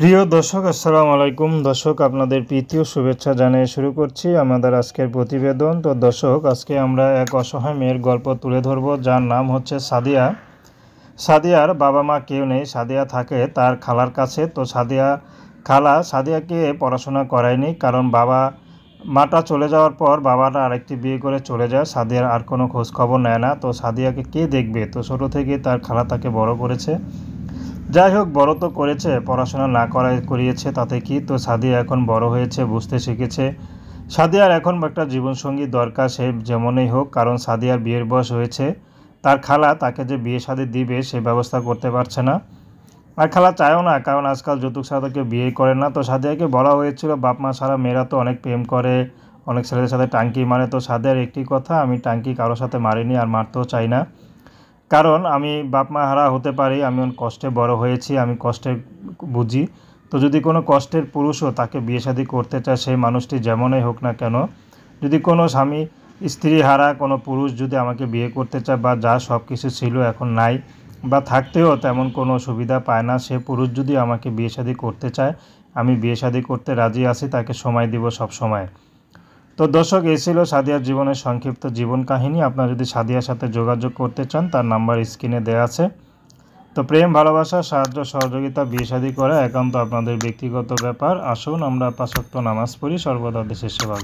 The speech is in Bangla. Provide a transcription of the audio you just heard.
প্রিয় দর্শক, আসসালামু আলাইকুম। দর্শক, আপনাদের প্রীতীয় শুভেচ্ছা জানিয়ে শুরু করছি আমাদের আজকের প্রতিবেদন। তো দর্শক, আজকে আমরা এক অসহায় মেয়ের গল্প তুলে ধরব, যার নাম হচ্ছে সাদিয়া। সাদিয়ার বাবা মা কেউ নেই। সাদিয়া থাকে তার খালার কাছে। তো খালা সাদিয়াকে পড়াশোনা করায়নি, কারণ মাটা চলে যাওয়ার পর বাবাটা আরেকটি বিয়ে করে চলে যায়। সাদিয়ার আর কোনো খোঁজ খবর নেয় না। তো সাদিয়াকে কে দেখবে? তো ছোটো থেকে তার খালা তাকে বড় করেছে। যাই হোক, বড় তো করেছে, পড়াশোনা না করিয়েছে তাতে কি। তো সাদিয়া এখন বড় হয়েছে, বুঝতে শিখেছে। সাদিয়ার এখন একটা জীবনসঙ্গী দরকার, সে যেমনই হোক, কারণ সাদিয়ার বিয়ের বয়স হয়েছে। তার খালা তাকে যে বিয়ে শাদী দিবে সে ব্যবস্থা করতে পারছে না, আর খালা চায়ও না, কারণ আজকাল যৌতুক ছাড়া কেউ বিয়ে করে না। তো সাদিয়াকে বলা হয়েছিল, বাপ মা ছাড়া মেয়েরা তো অনেক প্রেম করে, অনেক ছেলেদের সাথে টাঙ্কি মারে। তো সাদিয়ার একটি কথা, আমি টাঙ্কি কারোর সাথে মারিনি আর মারতেও চাই না, কারণ আমি বাপ মা হারা হতে পারি, আমি অনেক কষ্টে বড় হয়েছি, আমি কষ্টে বুঝি। তো যদি কোনো কষ্টের পুরুষও তাকে বিয়ে শাদী করতে চায়, সেই মানুষটি যেমনই হোক না কেন, যদি কোনো স্বামী স্ত্রী হারা কোনো পুরুষ যদি আমাকে বিয়ে করতে চায়, বা যা সব কিছু ছিল এখন নাই, বা থাকতেও তেমন কোনো সুবিধা পায় না, সে পুরুষ যদি আমাকে বিয়ে শাদী করতে চায়, আমি বিয়ে শাদী করতে রাজি আছি, তাকে সময় দিব সব সময়। তো দর্শক, এই ছিল সাদিয়ার জীবনের সংক্ষিপ্ত জীবন কাহিনী। আপনারা যদি সাদিয়ার সাথে যোগাযোগ করতে চান, তার নাম্বার স্ক্রিনে দেওয়া আছে। তো প্রেম, ভালোবাসা, সাহায্য, সহযোগিতা, বিয়ে শাদী করা একান্ত আপনাদের ব্যক্তিগত ব্যাপার। আসুন আমরা ৫ ওয়াক্ত নামাজ পড়ি, সর্বদা দেশের সেবা।